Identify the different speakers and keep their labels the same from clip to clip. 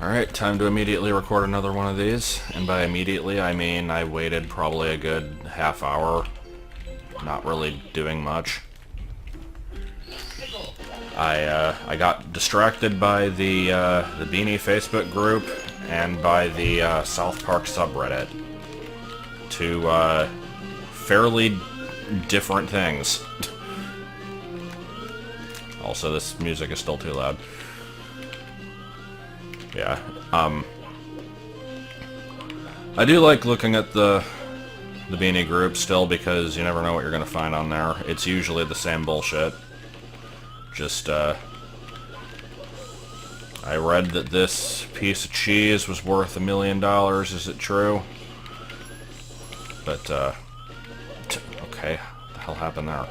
Speaker 1: Alright, time to immediately record another one of these. And by immediately, I mean I waited probably a good half hour, not really doing much. I got distracted by the Beanie Facebook group and by the South Park subreddit. Two fairly different things. Also, this music is still too loud. Yeah, I do like looking at the Beanie group still because you never know what you're gonna find on there. It's usually the same bullshit. Just, I read that this piece of cheese was worth $1 million. Is it true? But, okay, what the hell happened there?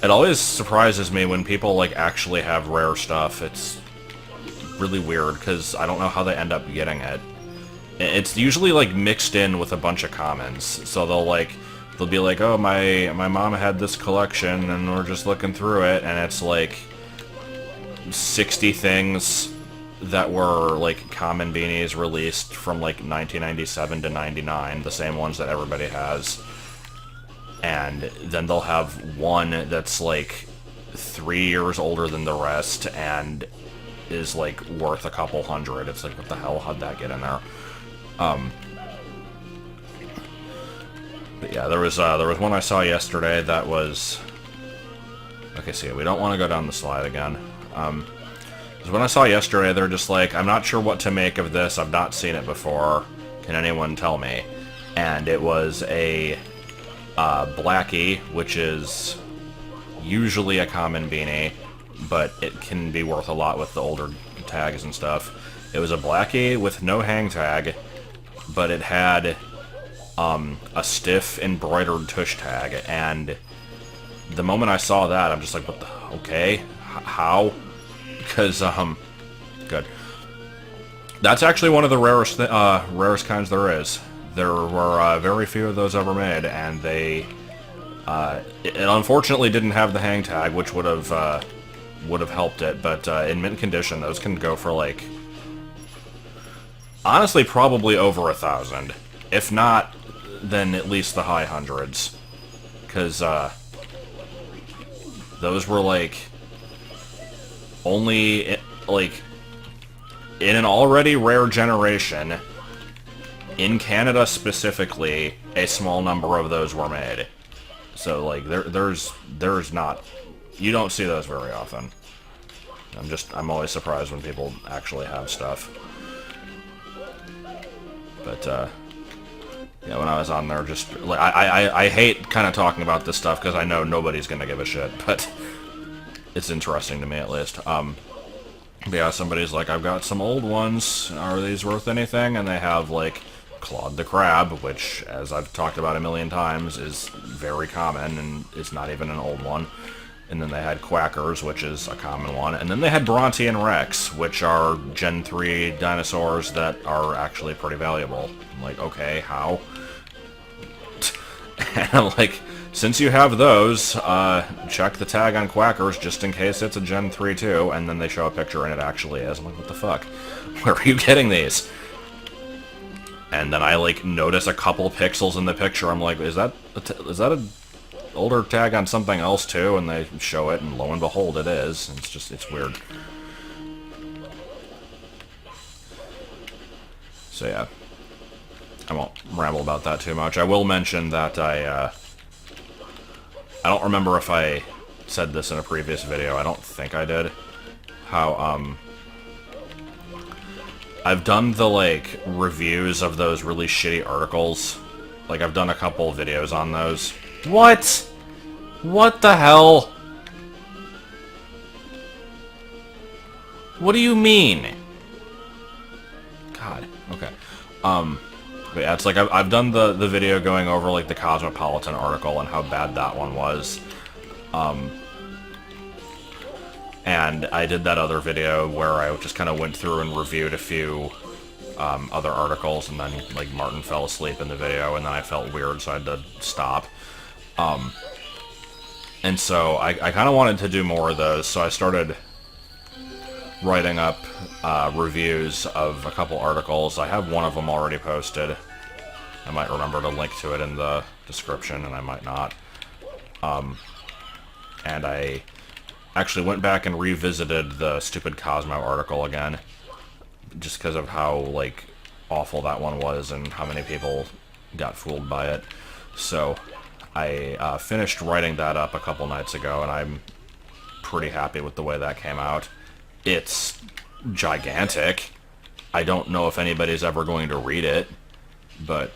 Speaker 1: It always surprises me when people, like, actually have rare stuff. It's really weird, because I don't know how they end up getting it. It's usually, like, mixed in with a bunch of commons. So they'll be like, oh, my mom had this collection, and we're just looking through it, and it's, like, 60 things that were, like, common beanies released from, like, 1997 to 99, the same ones that everybody has. And then they'll have one that's like 3 years older than the rest and is like worth a couple hundred. It's like, what the hell? How'd that get in there? But yeah, there was one I saw yesterday that was. Okay, see, we don't want to go down the slide again. Because when I saw yesterday, they're just like, I'm not sure what to make of this. I've not seen it before. Can anyone tell me? And it was a Blackie, which is usually a common beanie, but it can be worth a lot with the older tags and stuff. It was a Blackie with no hang tag, but it had a stiff embroidered tush tag, and the moment I saw that, I'm just like, what the, okay, how? Because, good. That's actually one of the rarest kinds there is. There were very few of those ever made, and they it unfortunately didn't have the hang tag, which would have helped it. But in mint condition, those can go for like, honestly, probably over 1,000. If not, then at least the high hundreds, because those were like only like in an already rare generation. In Canada specifically, a small number of those were made. So, like, there's not... You don't see those very often. I'm always surprised when people actually have stuff. But, yeah, when I was on there, just... Like, I hate kind of talking about this stuff, because I know nobody's gonna give a shit, but it's interesting to me, at least. But yeah, somebody's like, I've got some old ones. Are these worth anything? And they have, like... Claude the Crab, which, as I've talked about a million times, is very common, and it's not even an old one. And then they had Quackers, which is a common one. And then they had Bronte and Rex, which are Gen 3 dinosaurs that are actually pretty valuable. I'm like, okay, how? And I'm like, since you have those, check the tag on Quackers just in case it's a Gen 3 too. And then they show a picture and it actually is. I'm like, what the fuck? Where are you getting these? And then I, like, notice a couple pixels in the picture. I'm like, is that a older tag on something else, too? And they show it, and lo and behold, it is. And it's weird. So, yeah. I won't ramble about that too much. I will mention that I don't remember if I said this in a previous video. I don't think I did. How, I've done the, like, reviews of those really shitty articles. Like, I've done a couple videos on those. What? What the hell? What do you mean? God, okay. But yeah, it's like, I've done the video going over, like, the Cosmopolitan article and how bad that one was. And I did that other video where I just kind of went through and reviewed a few other articles, and then, like, Martin fell asleep in the video, and then I felt weird, so I had to stop. And so I kind of wanted to do more of those, so I started writing up reviews of a couple articles. I have one of them already posted. I might remember to link to it in the description, and I might not. And I actually went back and revisited the stupid Cosmo article again, just because of how, like, awful that one was and how many people got fooled by it. So I finished writing that up a couple nights ago, and I'm pretty happy with the way that came out. It's gigantic. I don't know if anybody's ever going to read it, but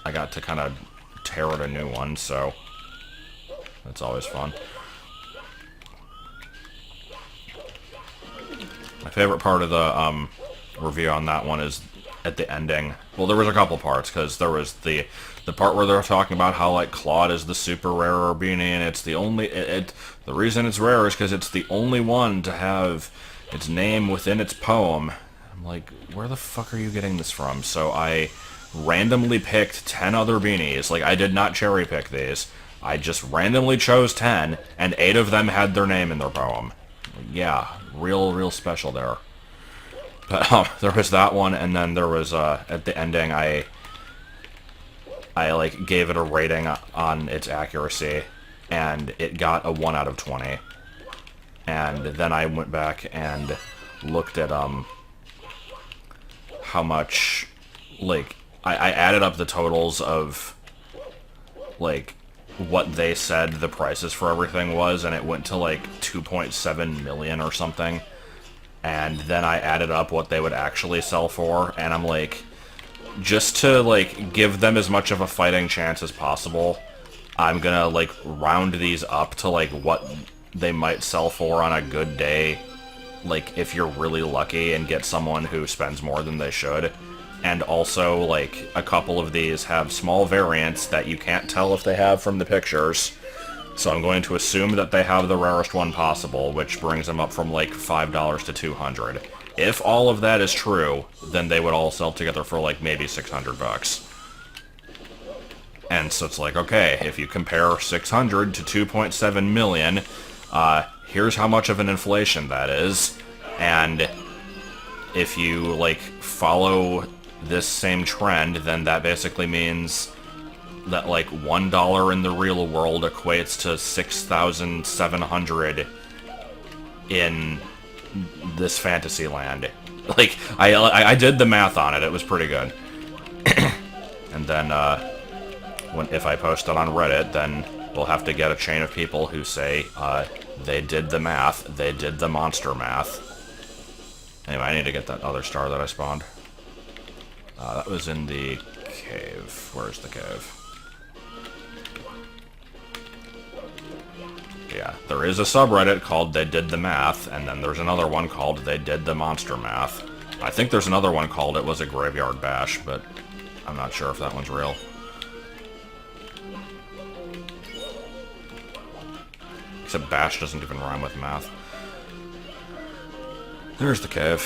Speaker 1: I got to kind of tear out a new one, so that's always fun. My favorite part of the review on that one is at the ending. Well, there was a couple parts, because there was the part where they're talking about how, like, Claude is the super rare Beanie, and it's the only... the reason it's rare is because it's the only one to have its name within its poem. I'm like, where the fuck are you getting this from? So I randomly picked 10 other Beanies. Like, I did not cherry pick these. I just randomly chose 10, and 8 of them had their name in their poem. Yeah, real special there. But there was that one, and then there was, at the ending, I like, gave it a rating on its accuracy, and it got a 1 out of 20. And then I went back and looked at, how much, like, I added up the totals of, like, what they said the prices for everything was, and it went to, like, 2.7 million or something. And then I added up what they would actually sell for, and I'm like, just to, like, give them as much of a fighting chance as possible, I'm gonna, like, round these up to, like, what they might sell for on a good day, like, if you're really lucky and get someone who spends more than they should. And also, like, a couple of these have small variants that you can't tell if they have from the pictures. So I'm going to assume that they have the rarest one possible, which brings them up from, like, $5 to $200. If all of that is true, then they would all sell together for, like, maybe $600. And so it's like, okay, if you compare 600 to 2.7 million, here's how much of an inflation that is. And if you, like, follow this same trend, then that basically means that, like, $1 in the real world equates to 6,700 in this fantasy land. Like, I did the math on it. It was pretty good. And then, if I post it on Reddit, then we'll have to get a chain of people who say, they did the math, they did the monster math. Anyway, I need to get that other star that I spawned. That was in the cave. Where's the cave? Yeah, there is a subreddit called They Did the Math, and then there's another one called They Did the Monster Math. I think there's another one called It Was a Graveyard Bash, but I'm not sure if that one's real. Except bash doesn't even rhyme with math. There's the cave.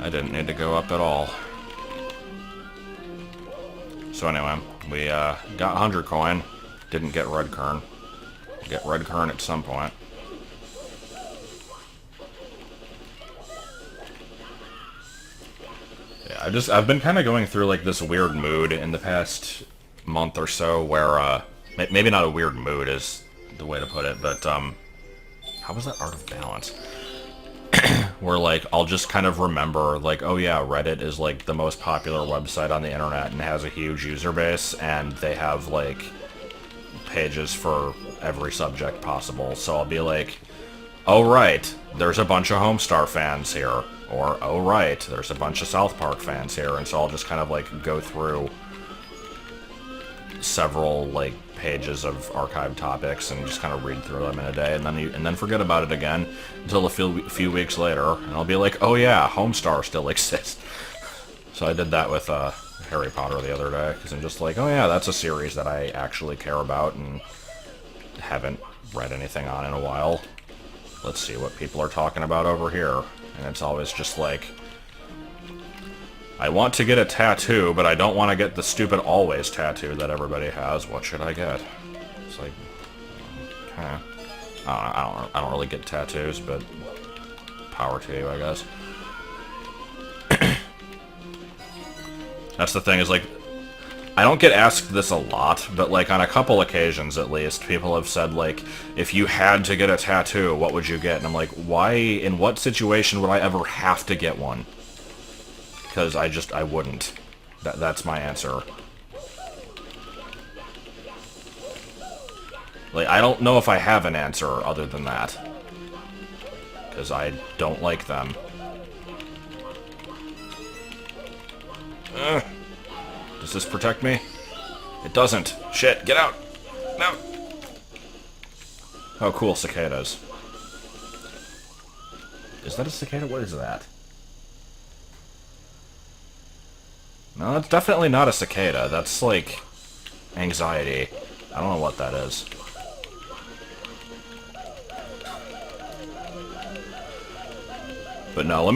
Speaker 1: I didn't need to go up at all. So anyway, we got 100 coin. Didn't get red kern. Get red kern at some point. Yeah, I've been kind of going through, like, this weird mood in the past month or so where, maybe not a weird mood is the way to put it, but, how was that Art of Balance? Where, like, I'll just kind of remember, like, oh yeah, Reddit is, like, the most popular website on the internet and has a huge user base, and they have, like, pages for every subject possible. So I'll be like, oh right, there's a bunch of Homestar fans here. Or, oh right, there's a bunch of South Park fans here. And so I'll just kind of, like, go through several, like, pages of archived topics and just kind of read through them in a day, and then forget about it again until a few weeks later, and I'll be like, oh yeah, Homestar still exists. So I did that with Harry Potter the other day, because I'm just like, oh yeah, that's a series that I actually care about and haven't read anything on in a while. Let's see what people are talking about over here. And it's always just like, I want to get a tattoo, but I don't want to get the stupid always tattoo that everybody has. What should I get? It's like, okay. I don't really get tattoos, but power to you, I guess. That's the thing, is like, I don't get asked this a lot, but like on a couple occasions at least, people have said like, if you had to get a tattoo, what would you get? And I'm like, why, in what situation would I ever have to get one? Because I wouldn't. That's my answer. Like, I don't know if I have an answer other than that. Because I don't like them. Does this protect me? It doesn't. Shit, get out! No! Oh, cool, cicadas. Is that a cicada? What is that? No, that's definitely not a cicada. That's, like, anxiety. I don't know what that is. But no, let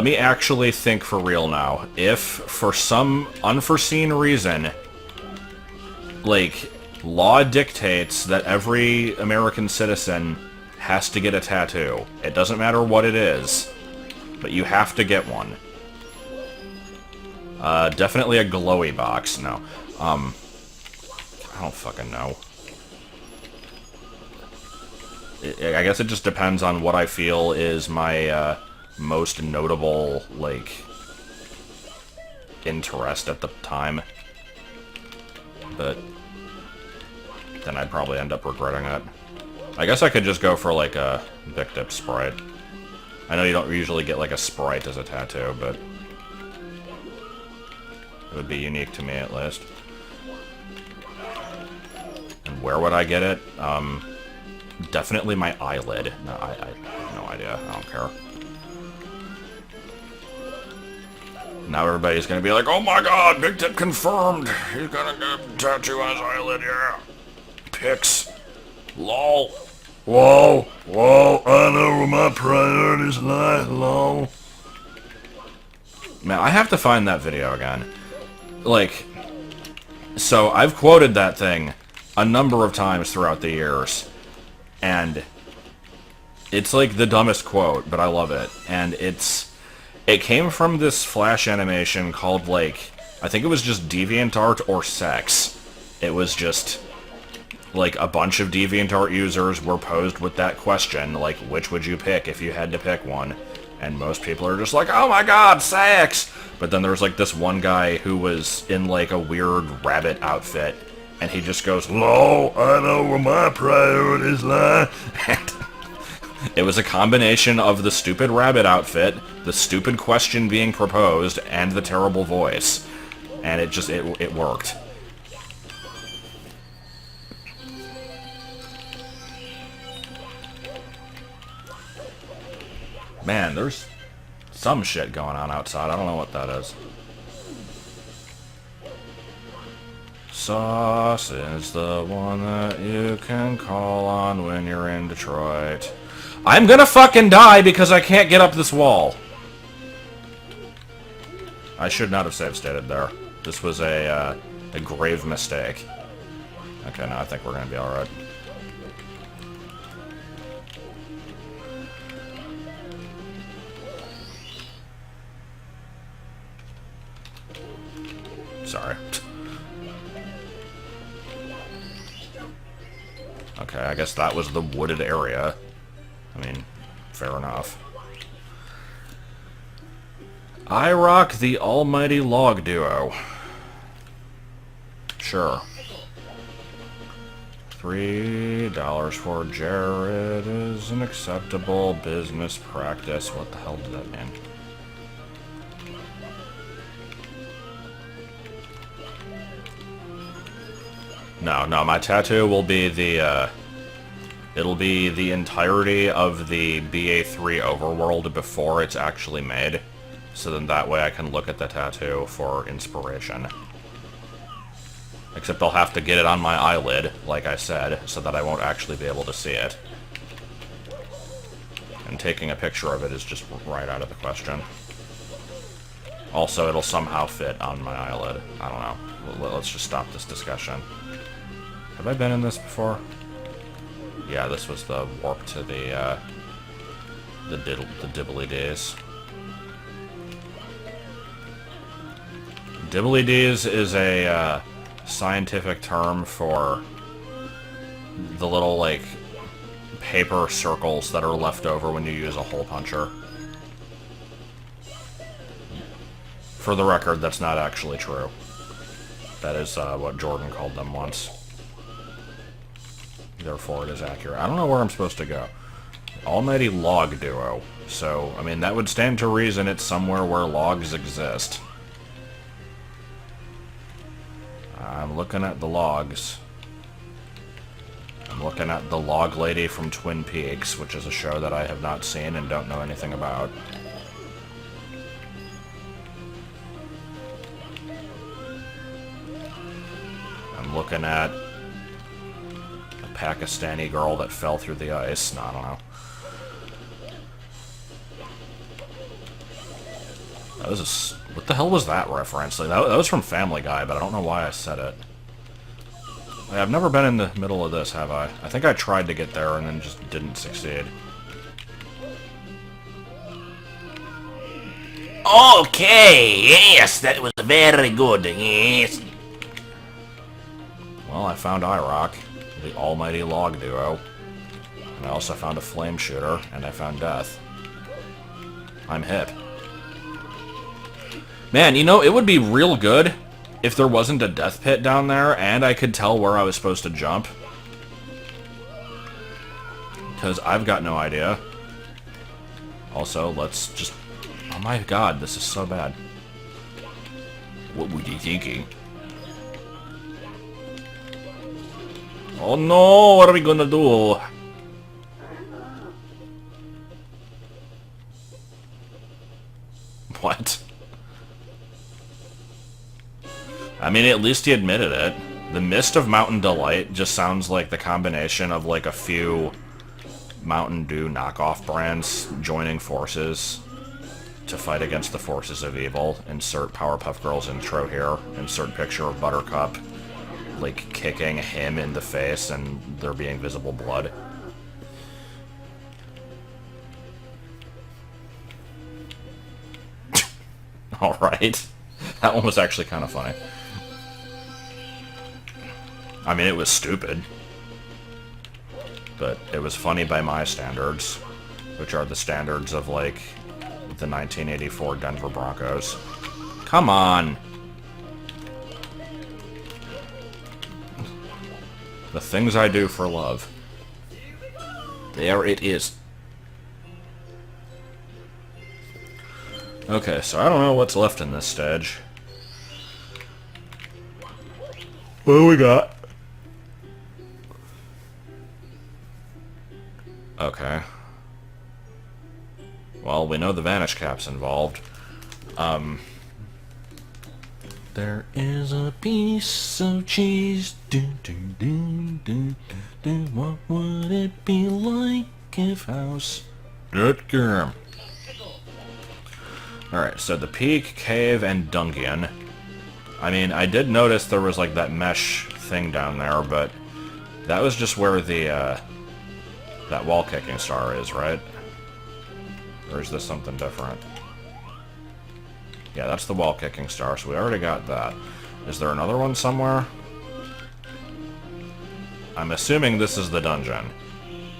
Speaker 1: me actually think for real now. If, for some unforeseen reason, like, law dictates that every American citizen has to get a tattoo. It doesn't matter what it is, but you have to get one. Definitely a glowy box. No. I don't fucking know. I guess it just depends on what I feel is my, most notable, like, interest at the time. But then I'd probably end up regretting it. I guess I could just go for, like, a Bic Dip Sprite. I know you don't usually get, like, a Sprite as a tattoo, but it would be unique to me, at least. And where would I get it? Definitely my eyelid. No, I have no idea. I don't care. Now everybody's gonna be like, oh my god, Big Tip confirmed! He's gonna get a tattoo on his eyelid, yeah. Pics. LOL. Whoa, whoa, I know where my priorities lie, lol. Man, I have to find that video again. Like, so I've quoted that thing a number of times throughout the years, and it's like the dumbest quote, but I love it. And it came from this Flash animation called, like, I think it was just DeviantArt or Sex. It was just, like, a bunch of DeviantArt users were posed with that question, like, which would you pick if you had to pick one? And most people are just like, oh my god, sex! But then there's, like, this one guy who was in, like, a weird rabbit outfit, and he just goes, lol, I know where my priorities lie. And it was a combination of the stupid rabbit outfit, the stupid question being proposed, and the terrible voice. And it worked. Man, there's some shit going on outside. I don't know what that is. Sauce is the one that you can call on when you're in Detroit. I'm gonna fucking die because I can't get up this wall. I should not have save stated there. This was a grave mistake. Okay, now I think we're gonna be alright. Sorry. Okay, I guess that was the wooded area. I mean, fair enough. I rock the almighty log duo. Sure. $3 for Jared is an acceptable business practice. What the hell did that mean? No, my tattoo will be the, it'll be the entirety of the BA3 overworld before it's actually made. So then that way I can look at the tattoo for inspiration. Except I'll have to get it on my eyelid, like I said, so that I won't actually be able to see it. And taking a picture of it is just right out of the question. Also, it'll somehow fit on my eyelid. I don't know. Let's just stop this discussion. Have I been in this before? Yeah, this was the warp to the The dibbly days. Dibbly days is a scientific term for the little, like, paper circles that are left over when you use a hole puncher. For the record, that's not actually true. That is what Jordan called them once. Therefore, it is accurate. I don't know where I'm supposed to go. Almighty log duo. So, I mean, that would stand to reason it's somewhere where logs exist. I'm looking at the logs. I'm looking at the log lady from Twin Peaks, which is a show that I have not seen and don't know anything about. I'm looking at a Pakistani girl that fell through the ice. No, I don't know. What the hell was that reference? Like, that was from Family Guy, but I don't know why I said it. Like, I've never been in the middle of this, have I? I think I tried to get there and then just didn't succeed.
Speaker 2: Okay, yes, that was very good, yes.
Speaker 1: Well, I found IROC, the almighty log duo. And I also found a flame shooter, and I found death. I'm hip. Man, you know, it would be real good if there wasn't a death pit down there, and I could tell where I was supposed to jump. Because I've got no idea. Also, let's just... Oh my god, this is so bad. What were you thinking? Oh no, what are we gonna do? What? I mean, at least he admitted it. The Mist of Mountain Delight just sounds like the combination of, like, a few Mountain Dew knockoff brands joining forces to fight against the forces of evil. Insert Powerpuff Girls intro here. Insert picture of Buttercup, like, kicking him in the face and there being visible blood. Alright. That one was actually kind of funny. I mean, it was stupid. But it was funny by my standards, which are the standards of, like, the 1984 Denver Broncos. Come on! The things I do for love. There it is. Okay, so I don't know what's left in this stage. What do we got? Okay. Well, we know the vanish cap's involved. There is a piece of cheese. Do, do, do, do, do. What would it be like if house... Good game. Alright, so the peak, cave, and dungeon. I mean, I did notice there was, like, that mesh thing down there, but that was just where the, that wall-kicking star is, right? Or is this something different? Yeah, that's the wall-kicking star, so we already got that. Is there another one somewhere? I'm assuming this is the dungeon.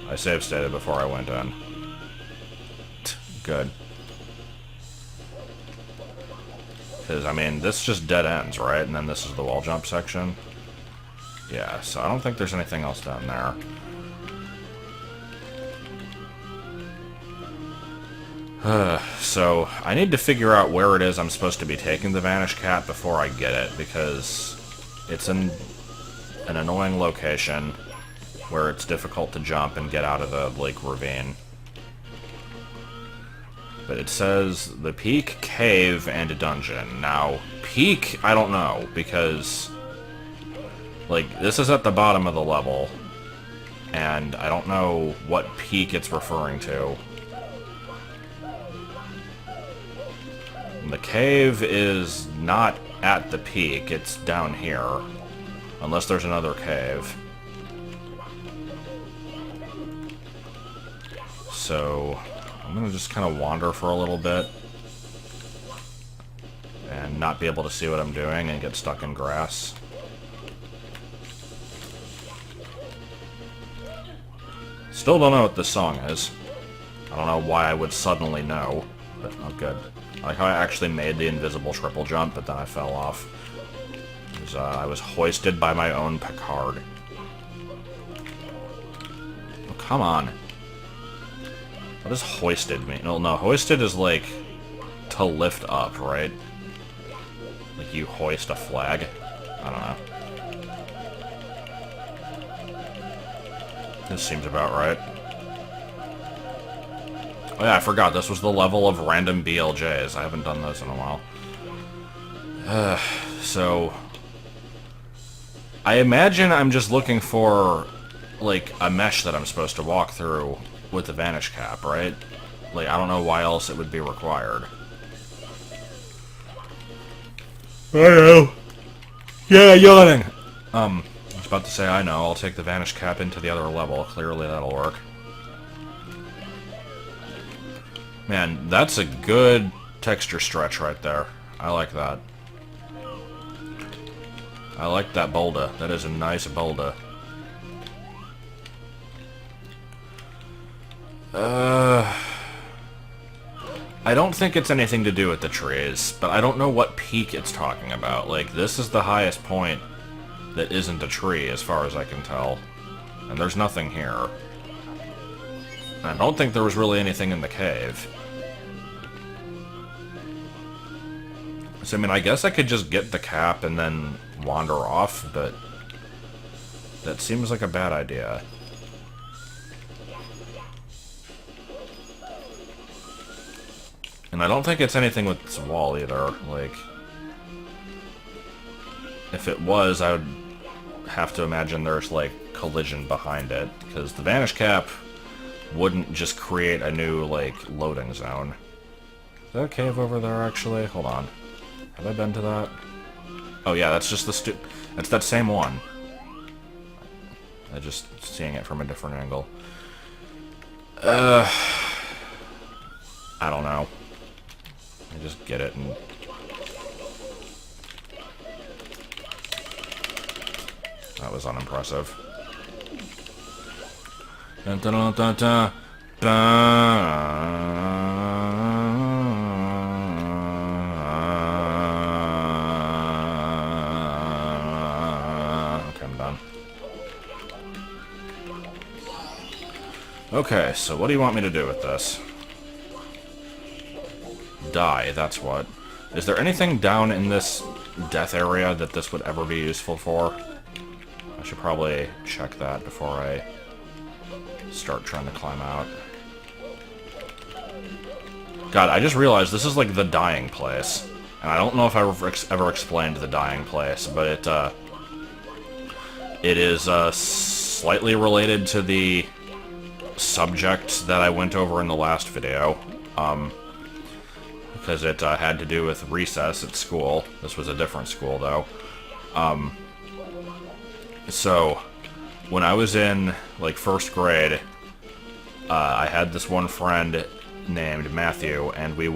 Speaker 1: I save stated before I went in. Good. Because, I mean, this just dead ends, right? And then this is the wall jump section. Yeah, so I don't think there's anything else down there. So, I need to figure out where it is I'm supposed to be taking the Vanish Cat before I get it, because it's in an annoying location where it's difficult to jump and get out of the, like, ravine. But it says the peak, cave, and a dungeon. Now, peak, I don't know, because, like, this is at the bottom of the level, and I don't know what peak it's referring to. The cave is not at the peak, it's down here. Unless there's another cave. So, I'm gonna just kind of wander for a little bit. And not be able to see what I'm doing and get stuck in grass. Still don't know what this song is. I don't know why I would suddenly know, but oh good. I like how I actually made the invisible triple jump, but then I fell off. I was hoisted by my own Picard. Oh, come on. What does hoisted mean? No, hoisted is like to lift up, right? Like you hoist a flag? I don't know. This seems about right. Oh yeah, I forgot. This was the level of random BLJs. I haven't done those in a while. So... I imagine I'm just looking for, like, a mesh that I'm supposed to walk through with the vanish cap, right? Like, I don't know why else it would be required. I know. Yeah, yawning. I was about to say, I know. I'll take the vanish cap into the other level. Clearly that'll work. Man, that's a good texture stretch right there. I like that. I like that boulder. That is a nice boulder. I don't think it's anything to do with the trees, but I don't know what peak it's talking about. Like, this is the highest point that isn't a tree, as far as I can tell. And there's nothing here. I don't think there was really anything in the cave. So, I mean, I guess I could just get the cap and then wander off, but that seems like a bad idea. And I don't think it's anything with this wall either. Like, if it was, I would have to imagine there's, like, collision behind it, because the vanish cap wouldn't just create a new, like, loading zone. Is that a cave over there, actually? Hold on. Have I been to that? Oh yeah, that's just the that's that same one. I'm just seeing it from a different angle. I don't know. I just get it and... That was unimpressive. Dun, dun, dun, dun, dun, dun. Okay, so what do you want me to do with this? Die, that's what. Is there anything down in this death area that this would ever be useful for? I should probably check that before I start trying to climb out. God, I just realized this is like the dying place. And I don't know if I ever explained the dying place, but it is slightly related to the subject that I went over in the last video, because it had to do with recess at school. This was a different school, though. So, when I was in, like, first grade, I had this one friend named Matthew, and we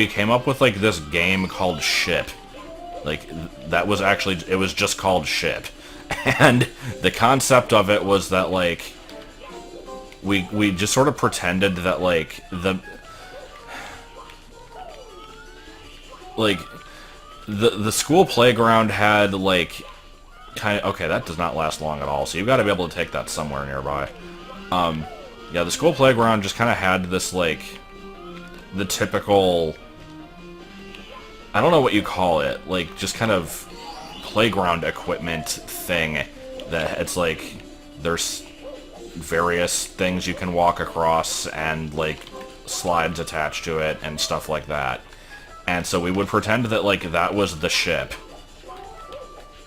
Speaker 1: came up with, like, this game called Ship. Like, that was actually, it was just called Ship. And the concept of it was that, like, we just sort of pretended that, like, the school playground had, like, kind of... Okay, that does not last long at all, so you've got to be able to take that somewhere nearby. Yeah, the school playground just kind of had this, like, the typical... I don't know what you call it, like, just kind of playground equipment thing that it's like there's various things you can walk across and like slides attached to it and stuff like that. And so we would pretend that like that was the ship.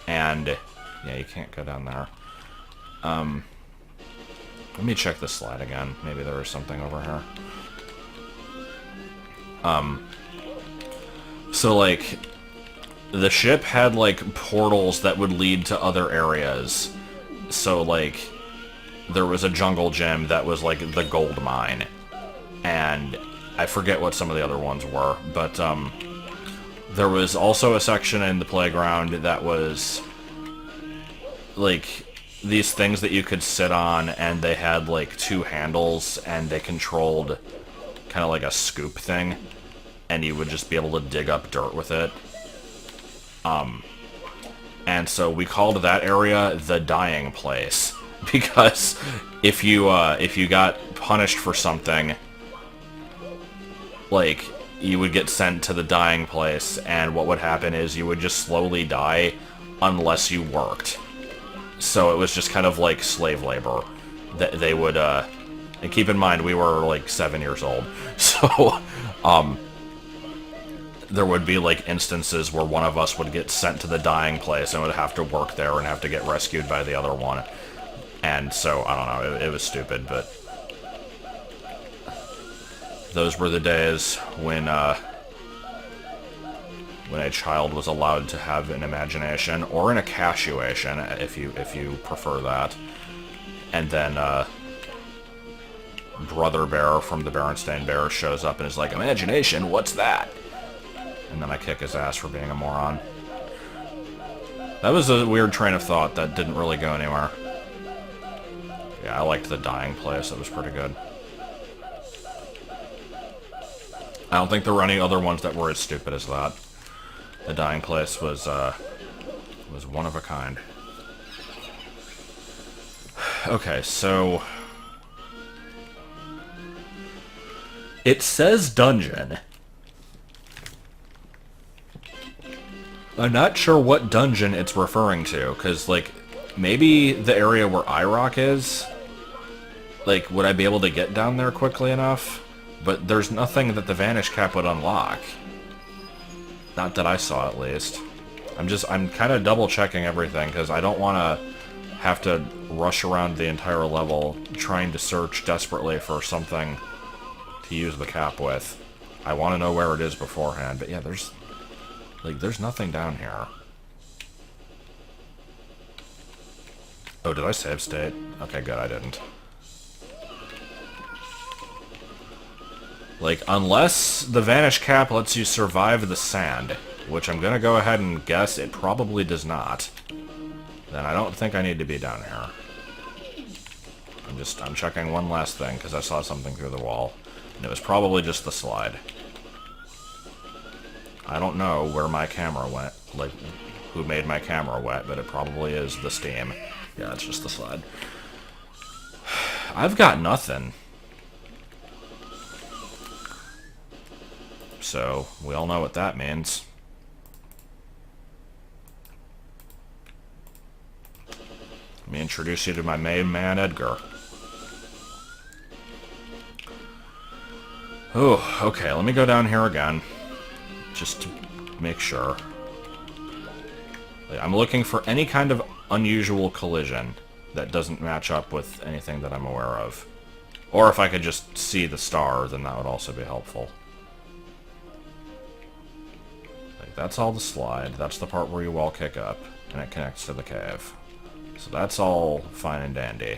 Speaker 1: And yeah, you can't go down there. Let me check this slide again. Maybe there was something over here. So like the ship had, like, portals that would lead to other areas. So, like, there was a jungle gym that was like the gold mine. And I forget what some of the other ones were, but there was also a section in the playground that was like these things that you could sit on, and they had like two handles, and they controlled kind of like a scoop thing, and you would just be able to dig up dirt with it. And so we called that area the dying place, because if you got punished for something, like, you would get sent to the dying place, and what would happen is you would just slowly die unless you worked. So it was just kind of like slave labor. They would, and keep in mind, we were like 7 years old, so, there would be like instances where one of us would get sent to the dying place and would have to work there and have to get rescued by the other one. And so, I don't know, it was stupid, but those were the days when a child was allowed to have an imagination, or an cashuation, if you prefer that. And then Brother Bear from the Berenstain Bears shows up and is like, "Imagination, what's that?" And then I kick his ass for being a moron. That was a weird train of thought that didn't really go anywhere. Yeah, I liked the dying place. It was pretty good. I don't think there were any other ones that were as stupid as that. The dying place was one of a kind. Okay, so it says dungeon. I'm not sure what dungeon it's referring to, because, like, maybe the area where IROC is, like, would I be able to get down there quickly enough? But there's nothing that the vanish cap would unlock. Not that I saw, at least. I'm kind of double-checking everything, because I don't want to have to rush around the entire level trying to search desperately for something to use the cap with. I want to know where it is beforehand, but yeah, there's nothing down here. Oh, did I save state? Okay, good, I didn't. Like, unless the vanish cap lets you survive the sand, which I'm gonna go ahead and guess it probably does not, then I don't think I need to be down here. I'm checking one last thing, because I saw something through the wall, and it was probably just the slide. I don't know where my camera went, like, who made my camera wet, but it probably is the steam. Yeah, it's just the slide. I've got nothing. So, we all know what that means. Let me introduce you to my main man, Edgar. Oh, okay, let me go down here again. Just to make sure. I'm looking for any kind of unusual collision that doesn't match up with anything that I'm aware of. Or if I could just see the star, then that would also be helpful. Like, that's all the slide. That's the part where you wall kick up, and it connects to the cave. So that's all fine and dandy.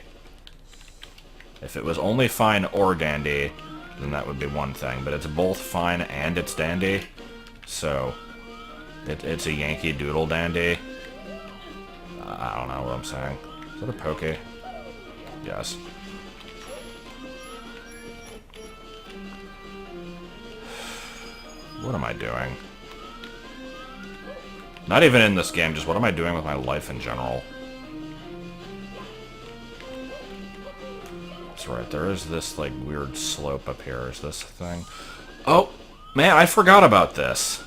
Speaker 1: If it was only fine or dandy, then that would be one thing. But it's both fine and it's dandy. So, it's a Yankee Doodle dandy. I don't know what I'm saying. Is that a Poke? Yes. What am I doing? Not even in this game, just what am I doing with my life in general? That's right, there is this, like, weird slope up here. Is this a thing? Oh! Man, I forgot about this.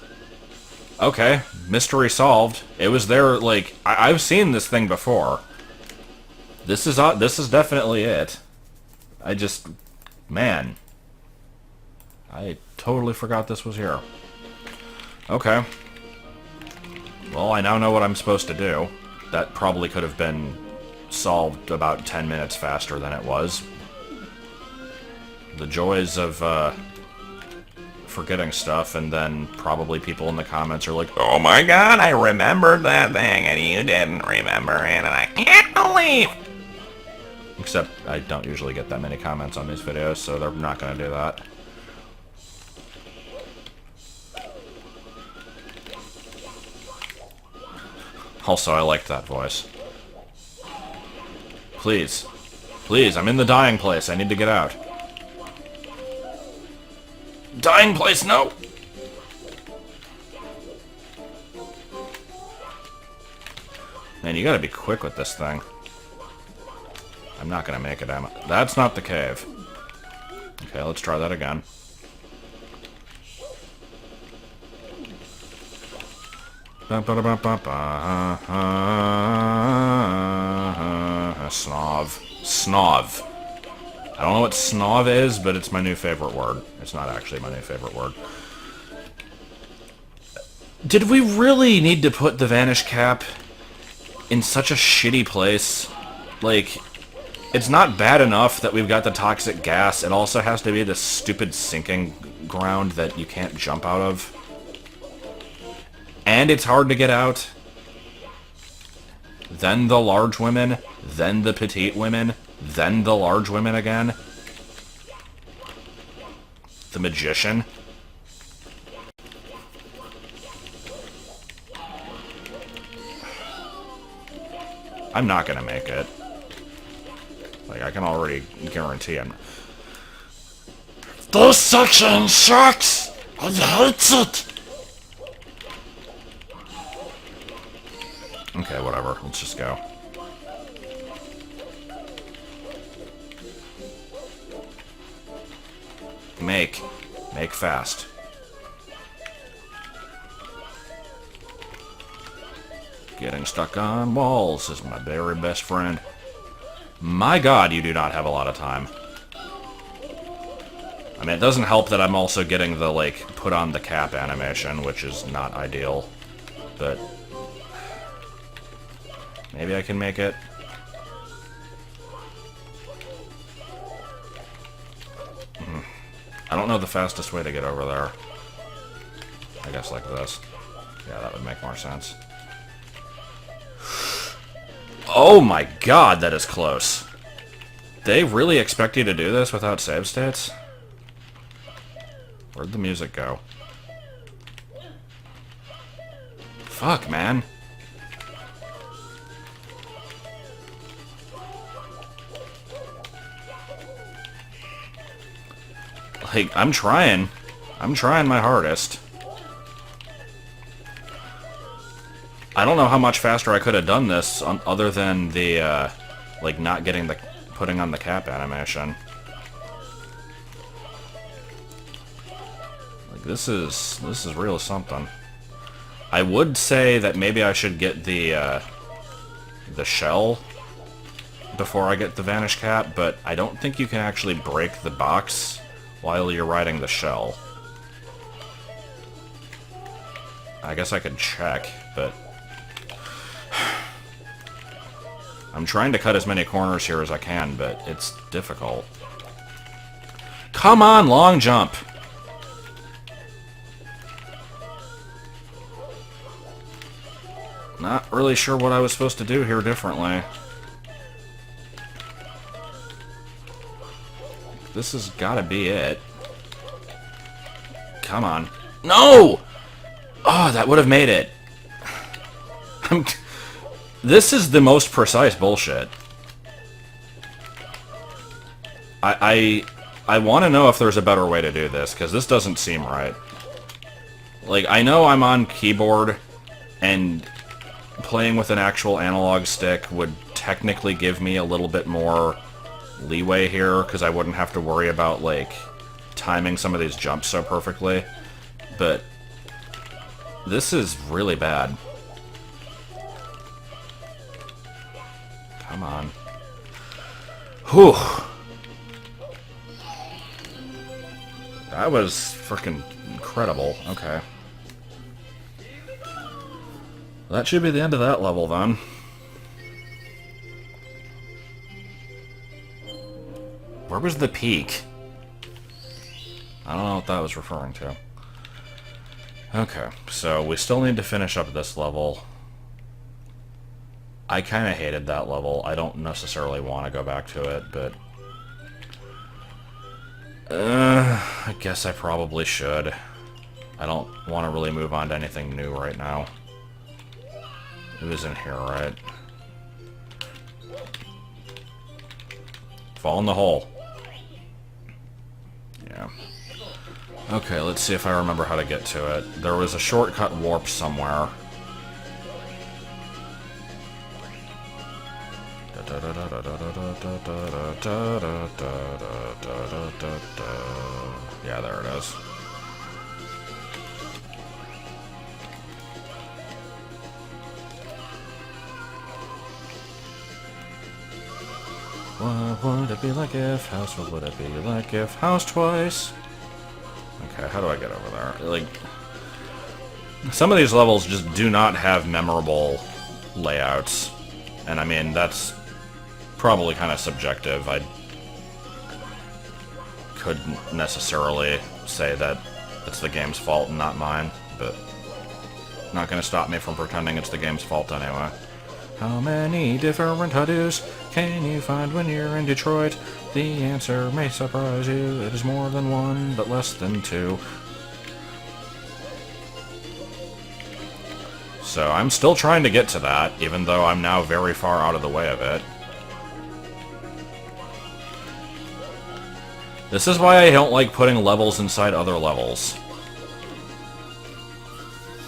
Speaker 1: Okay, mystery solved. It was there, like, I've seen this thing before. This is definitely it. I just, man. I totally forgot this was here. Okay. Well, I now know what I'm supposed to do. That probably could have been solved about 10 minutes faster than it was. The joys of, forgetting stuff, and then probably people in the comments are like,
Speaker 2: Oh my god, I remembered that thing and you didn't remember it and I can't believe.
Speaker 1: Except I don't usually get that many comments on these videos, so they're not going to do that. Also, I liked that voice. Please. Please, I'm in the dying place. I need to get out. Dying place, no! Man, you gotta be quick with this thing. I'm not gonna make it, am I? That's not the cave. Okay, let's try that again. Snov. Snov. I don't know what snov is, but it's my new favorite word. It's not actually my new favorite word. Did we really need to put the vanish cap in such a shitty place? Like, it's not bad enough that we've got the toxic gas. It also has to be this stupid sinking ground that you can't jump out of. And it's hard to get out. Then the large women, then the petite women, then the large women again. The magician. I'm not gonna make it. Like, I can already guarantee I'm... This section sucks! I hate it! Okay, whatever. Let's just go. Make. Make fast. Getting stuck on walls is my very best friend. My god, you do not have a lot of time. I mean, it doesn't help that I'm also getting the, like, put on the cap animation, which is not ideal. But... maybe I can make it. I don't know the fastest way to get over there. I guess like this. Yeah, that would make more sense. Oh my god, that is close. They really expect you to do this without save states? Where'd the music go? Fuck, man. Like, I'm trying. I'm trying my hardest. I don't know how much faster I could have done this other than the, like, not getting the... putting on the cap animation. Like, this is real something. I would say that maybe I should get the shell before I get the vanish cap, but I don't think you can actually break the box while you're riding the shell. I guess I could check, but... I'm trying to cut as many corners here as I can, but it's difficult. Come on, long jump! Not really sure what I was supposed to do here differently. This has gotta be it. Come on. No! Oh, that would have made it. This is the most precise bullshit. I want to know if there's a better way to do this, because this doesn't seem right. Like, I know I'm on keyboard, and playing with an actual analog stick would technically give me a little bit more leeway here, because I wouldn't have to worry about, like, timing some of these jumps so perfectly. But this is really bad. Come on. Whew. That was freaking incredible. Okay. That should be the end of that level, then. Where was the peak? I don't know what that was referring to. Okay, so we still need to finish up this level. I kind of hated that level. I don't necessarily want to go back to it, but... I guess I probably should. I don't want to really move on to anything new right now. It was in here, right? Fall in the hole. Yeah. Okay, let's see if I remember how to get to it. There was a shortcut warp somewhere. Yeah, there it is. What would it be like if house? What would it be like if house twice? Okay, how do I get over there? Like, some of these levels just do not have memorable layouts. And I mean, that's probably kind of subjective. I couldn't necessarily say that it's the game's fault and not mine, but not going to stop me from pretending it's the game's fault anyway. How many different to-dos can you find when you're in Detroit? The answer may surprise you. It is more than one, but less than two. So I'm still trying to get to that, even though I'm now very far out of the way of it. This is why I don't like putting levels inside other levels.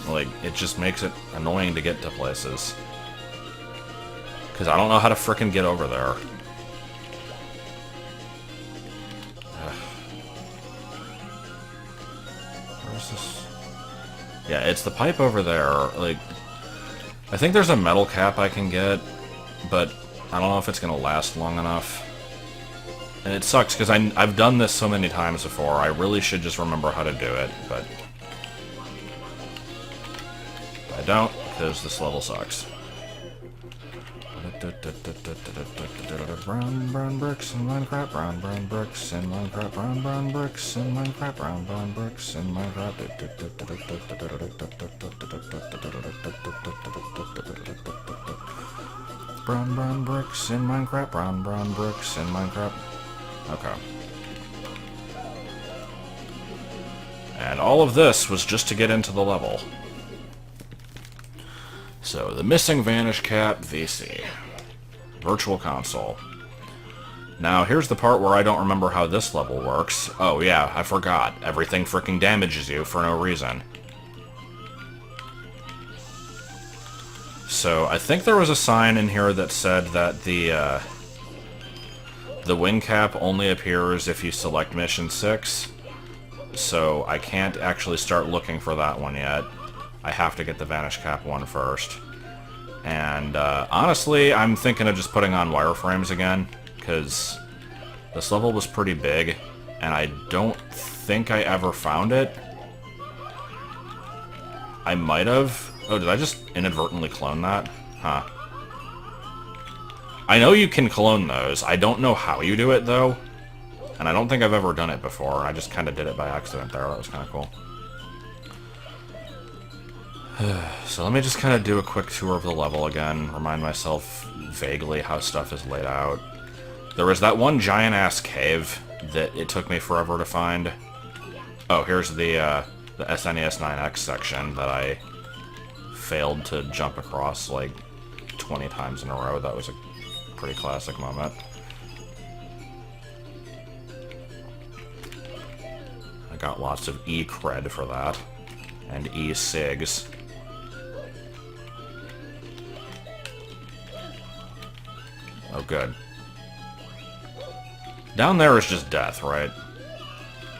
Speaker 1: Like, it just makes it annoying to get to places. Because I don't know how to frickin' get over there. Where's this? Yeah, it's the pipe over there. Like, I think there's a metal cap I can get, but I don't know if it's gonna last long enough. And it sucks, because I've done this so many times before. I really should just remember how to do it, but I don't, because this level sucks. Brown bricks in Minecraft, brown bricks in Minecraft, brown bricks in Minecraft, brown bricks in Minecraft. Brown bricks in Minecraft, brown bricks in Minecraft. Okay. And all of this was just to get into the level. So, the missing Vanish Cap VC. Virtual Console. Now, here's the part where I don't remember how this level works. Oh yeah, I forgot. Everything fricking damages you for no reason. So, I think there was a sign in here that said that the wing cap only appears if you select Mission 6. So, I can't actually start looking for that one yet. I have to get the Vanish Cap one first. And, honestly, I'm thinking of just putting on wireframes again, because this level was pretty big, and I don't think I ever found it. I might have. Oh, did I just inadvertently clone that? Huh. I know you can clone those. I don't know how you do it, though. And I don't think I've ever done it before. I just kind of did it by accident there. That was kind of cool. So let me just kind of do a quick tour of the level again, remind myself vaguely how stuff is laid out. There was that one giant-ass cave that it took me forever to find. Oh, here's the SNES 9X section that I failed to jump across like 20 times in a row. That was a pretty classic moment. I got lots of E-cred for that, and E-sigs. Oh, good. Down there is just death, right?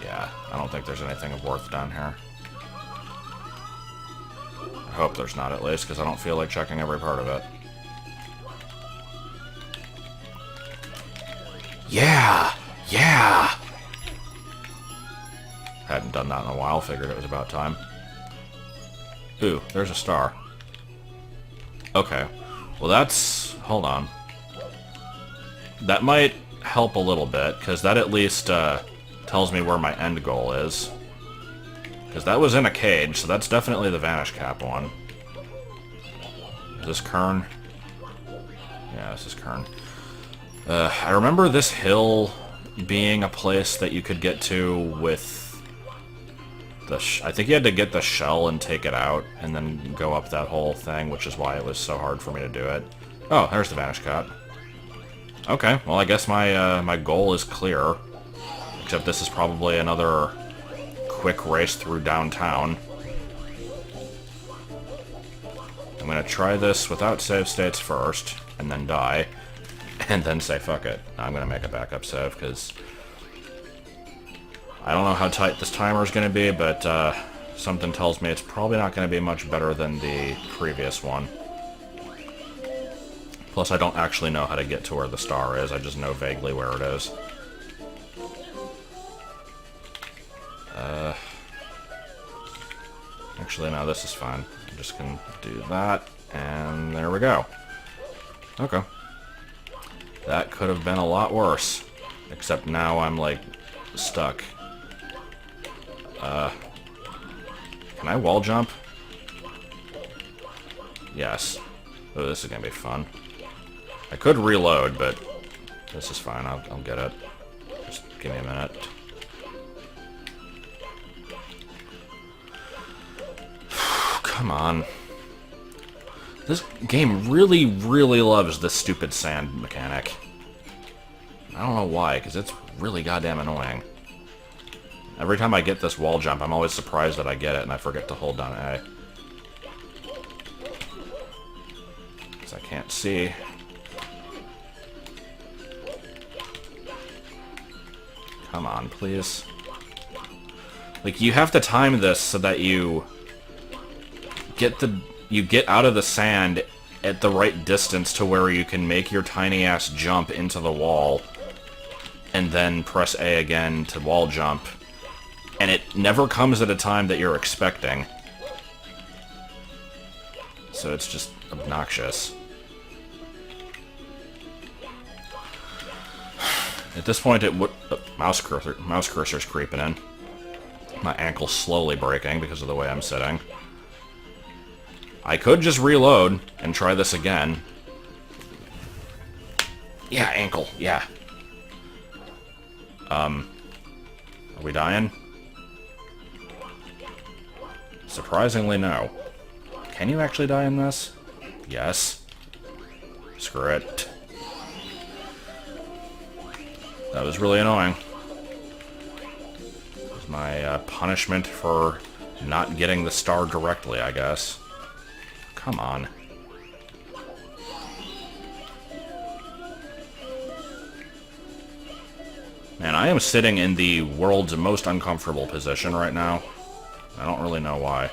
Speaker 1: Yeah, I don't think there's anything of worth down here. I hope there's not, at least, because I don't feel like checking every part of it. Yeah! Yeah! Hadn't done that in a while, figured it was about time. Ooh, there's a star. Okay. Well, that's... hold on. That might help a little bit, because that at least tells me where my end goal is. Because that was in a cage, so that's definitely the Vanish Cap one. Is this Kern? Yeah, this is Kern. I remember this hill being a place that you could get to with the... I think you had to get the shell and take it out, and then go up that whole thing, which is why it was so hard for me to do it. Oh, there's the Vanish Cat. Okay, well I guess my my goal is clear. Except this is probably another quick race through downtown. I'm gonna try this without save states first, and then die, and then say fuck it. I'm gonna make a backup save, because I don't know how tight this timer is gonna be, but something tells me it's probably not gonna be much better than the previous one. Plus, I don't actually know how to get to where the star is, I just know vaguely where it is. Actually, no, this is fine. I'm just gonna do that, and there we go. Okay. That could have been a lot worse. Except now I'm, like, stuck. Can I wall jump? Yes. Oh, this is gonna be fun. I could reload, but this is fine. I'll get it. Just give me a minute. Come on. This game really, really loves this stupid sand mechanic. I don't know why, because it's really goddamn annoying. Every time I get this wall jump, I'm always surprised that I get it, and I forget to hold down A. Because I can't see. Come on, please. Like, you have to time this so that you get out of the sand at the right distance to where you can make your tiny ass jump into the wall, and then press A again to wall jump, and it never comes at a time that you're expecting. So it's just obnoxious. At this point, it would... mouse cursor's creeping in. My ankle's slowly breaking because of the way I'm sitting. I could just reload and try this again. Yeah, ankle, yeah. Are we dying? Surprisingly, no. Can you actually die in this? Yes. Screw it. That was really annoying. It was my punishment for not getting the star directly, I guess. Come on. Man, I am sitting in the world's most uncomfortable position right now. I don't really know why.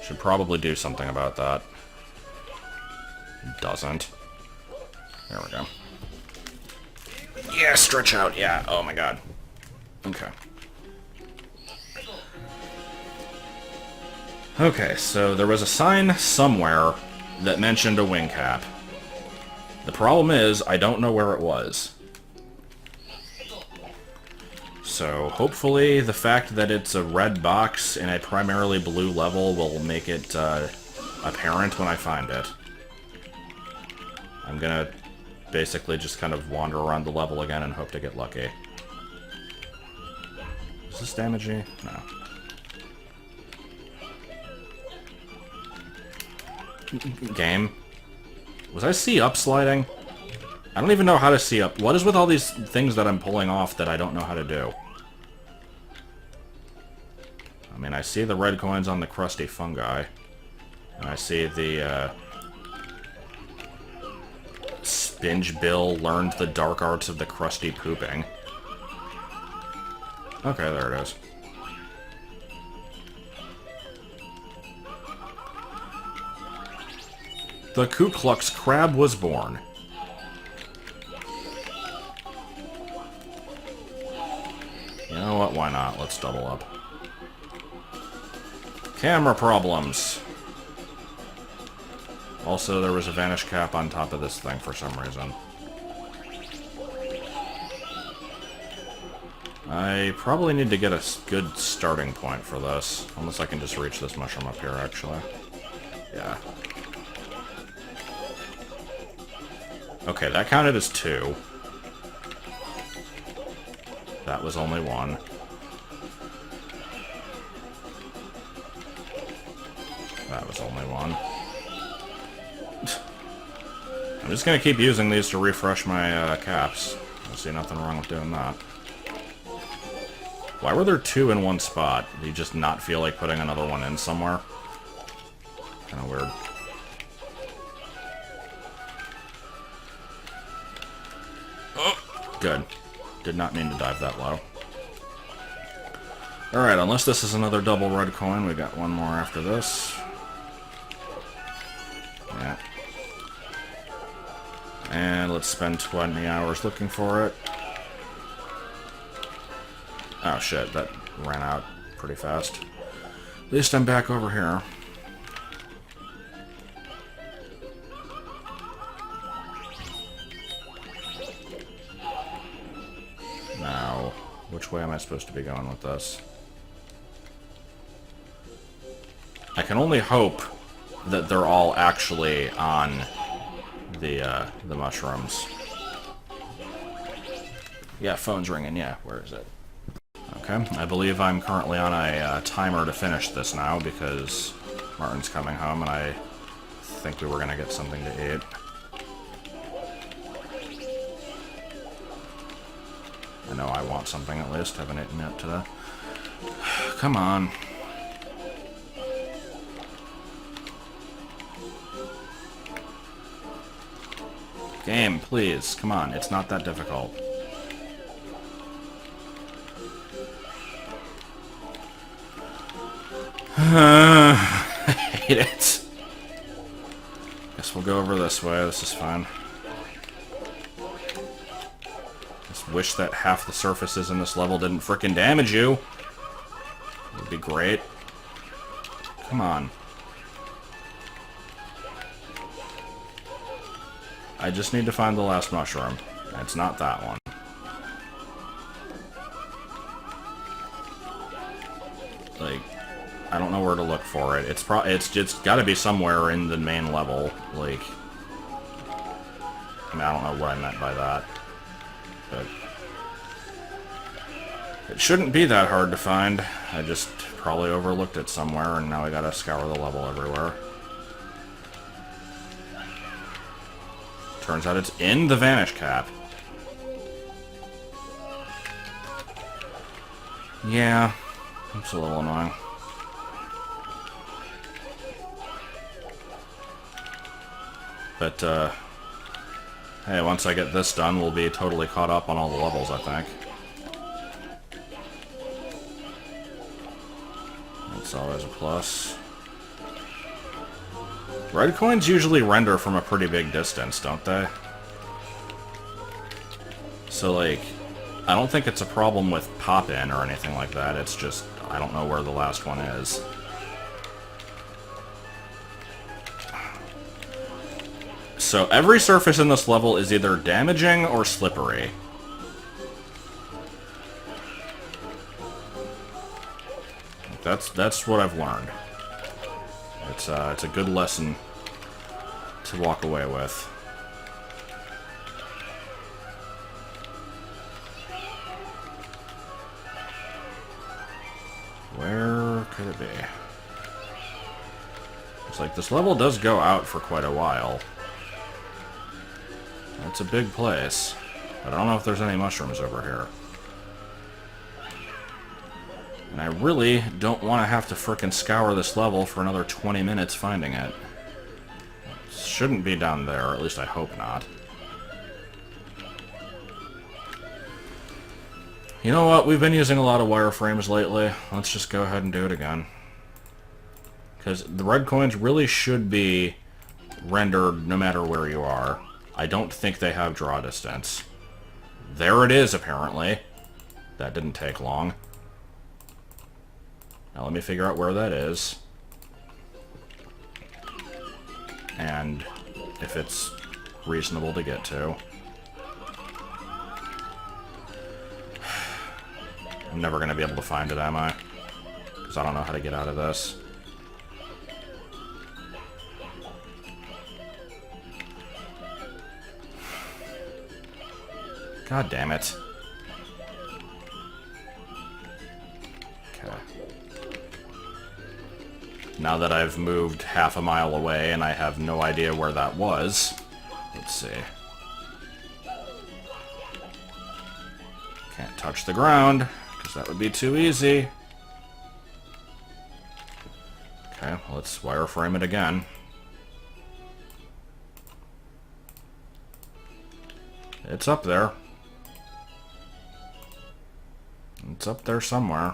Speaker 1: Should probably do something about that. Doesn't. There we go. Yeah, stretch out, yeah. Oh my god. Okay. Okay, so there was a sign somewhere that mentioned a wing cap. The problem is, I don't know where it was. So, hopefully the fact that it's a red box in a primarily blue level will make it apparent when I find it. I'm gonna basically just kind of wander around the level again and hope to get lucky. Is this damaging? No. Game. Was I see up sliding? I don't even know how to see up. What is with all these things that I'm pulling off that I don't know how to do? I mean, I see the red coins on the crusty fungi. And I see the, Spinge Bill learned the dark arts of the crusty pooping. Okay, there it is. The Ku Klux Crab was born. You know what? Why not? Let's double up. Camera problems. Also, there was a vanish cap on top of this thing for some reason. I probably need to get a good starting point for this. Unless I can just reach this mushroom up here, actually. Yeah. Okay, that counted as 2. That was only 1. That was only 1. I'm just gonna keep using these to refresh my caps. I see nothing wrong with doing that. Why were there 2 in one spot? Do you just not feel like putting another one in somewhere? Kinda weird. Oh, good. Did not mean to dive that low. Alright, unless this is another double red coin, we got one more after this. Yeah. And let's spend 20 hours looking for it. Oh shit, that ran out pretty fast. At least I'm back over here. Now, which way am I supposed to be going with this? I can only hope that they're all actually on the mushrooms. Yeah, phone's ringing, yeah. Where is it? Okay, I believe I'm currently on a timer to finish this now because Martin's coming home and I think we were going to get something to eat. I know I want something at least. Haven't eaten yet today. Come on. Game, please. Come on. It's not that difficult. I hate it. Guess we'll go over this way. This is fine. Just wish that half the surfaces in this level didn't frickin' damage you. It would be great. Come on. I just need to find the last mushroom. It's not that one. Like, I don't know where to look for it. It's got to be somewhere in the main level. Like, I mean, I don't know what I meant by that, but it shouldn't be that hard to find. I just probably overlooked it somewhere, and now I gotta scour the level everywhere. Turns out it's in the vanish cap. Yeah, it's a little annoying. But, hey, once I get this done, we'll be totally caught up on all the levels, I think. That's always a plus. Red coins usually render from a pretty big distance, don't they? So, like, I don't think it's a problem with pop-in or anything like that. It's just, I don't know where the last one is. So, every surface in this level is either damaging or slippery. That's what I've learned. It's a good lesson to walk away with. Where could it be? It's like this level does go out for quite a while. It's a big place, but I don't know if there's any mushrooms over here. And I really don't want to have to frickin' scour this level for another 20 minutes finding it. It shouldn't be down there, or at least I hope not. You know what? We've been using a lot of wireframes lately. Let's just go ahead and do it again. Because the red coins really should be rendered no matter where you are. I don't think they have draw distance. There it is, apparently. That didn't take long. Now let me figure out where that is. And if it's reasonable to get to. I'm never going to be able to find it, am I? Because I don't know how to get out of this. God damn it. Okay. Now that I've moved half a mile away and I have no idea where that was, let's see. Can't touch the ground, because that would be too easy. Okay, let's wireframe it again. It's up there. It's up there somewhere.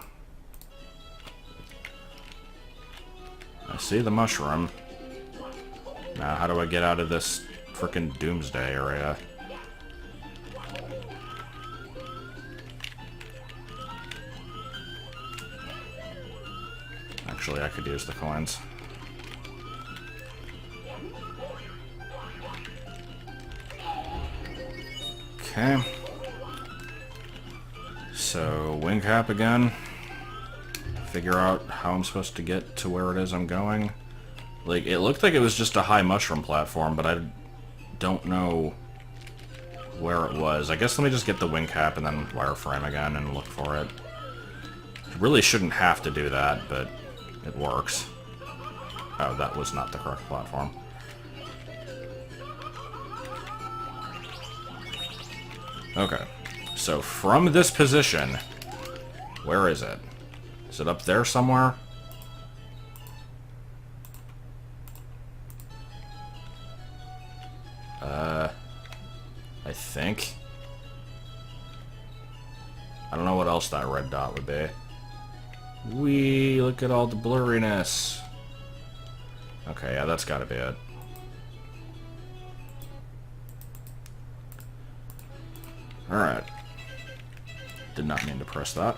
Speaker 1: I see the mushroom. Now, how do I get out of this frickin' doomsday area? Actually, I could use the coins. Okay. So, wing cap again. Figure out how I'm supposed to get to where it is I'm going. Like, it looked like it was just a high mushroom platform, but I don't know where it was. I guess let me just get the wing cap and then wireframe again and look for it. I really shouldn't have to do that, but it works. Oh, that was not the correct platform. Okay, so from this position, where is it? Is it up there somewhere? I think. I don't know what else that red dot would be. Wee, look at all the blurriness. Okay, yeah, that's gotta be it. Alright. Did not mean to press that.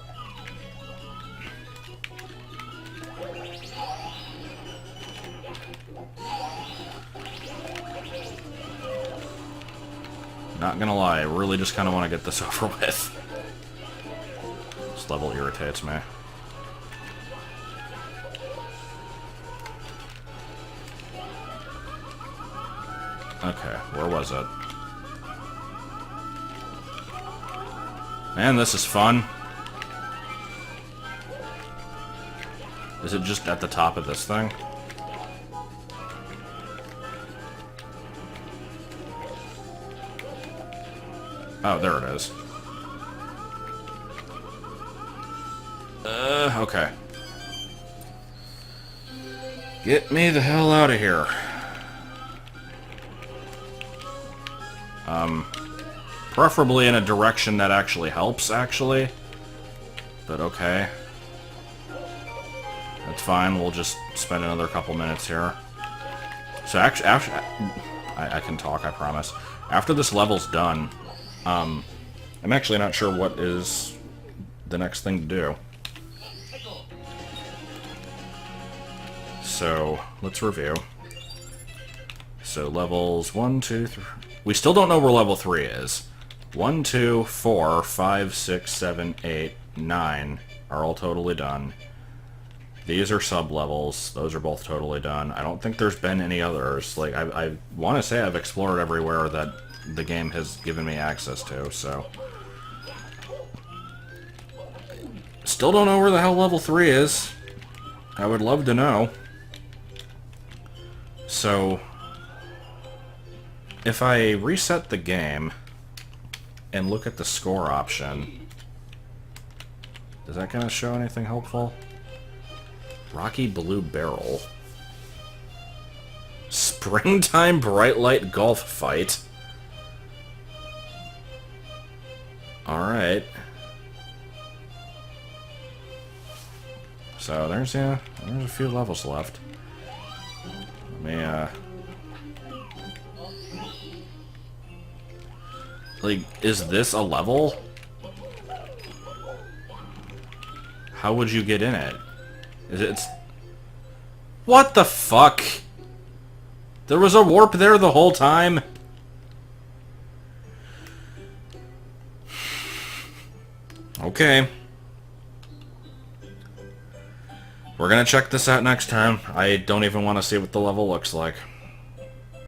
Speaker 1: Not gonna lie, I really just kind of want to get this over with. This level irritates me. Okay, where was it? Man, this is fun. Is it just at the top of this thing? Oh, there it is. Okay. Get me the hell out of here. Preferably in a direction that actually helps, actually. But okay. That's fine, we'll just spend another couple minutes here. So actually, I can talk, I promise. After this level's done, I'm actually not sure what is the next thing to do. So, let's review. So, levels 1, 2, 3... We still don't know where level 3 is. 1, 2, 4, 5, 6, 7, 8, 9 are all totally done. These are sub-levels. Those are both totally done. I don't think there's been any others. Like, I want to say I've explored everywhere that the game has given me access to, so... Still don't know where the hell level 3 is. I would love to know. So... If I reset the game and look at the score option, is that gonna show anything helpful? Rocky Blue Barrel. Springtime Bright Light Golf Fight. Alright. So there's a few levels left. Let me, like, is this a level? How would you get in it? Is it... What the fuck? There was a warp there the whole time? Okay. We're gonna check this out next time. I don't even want to see what the level looks like.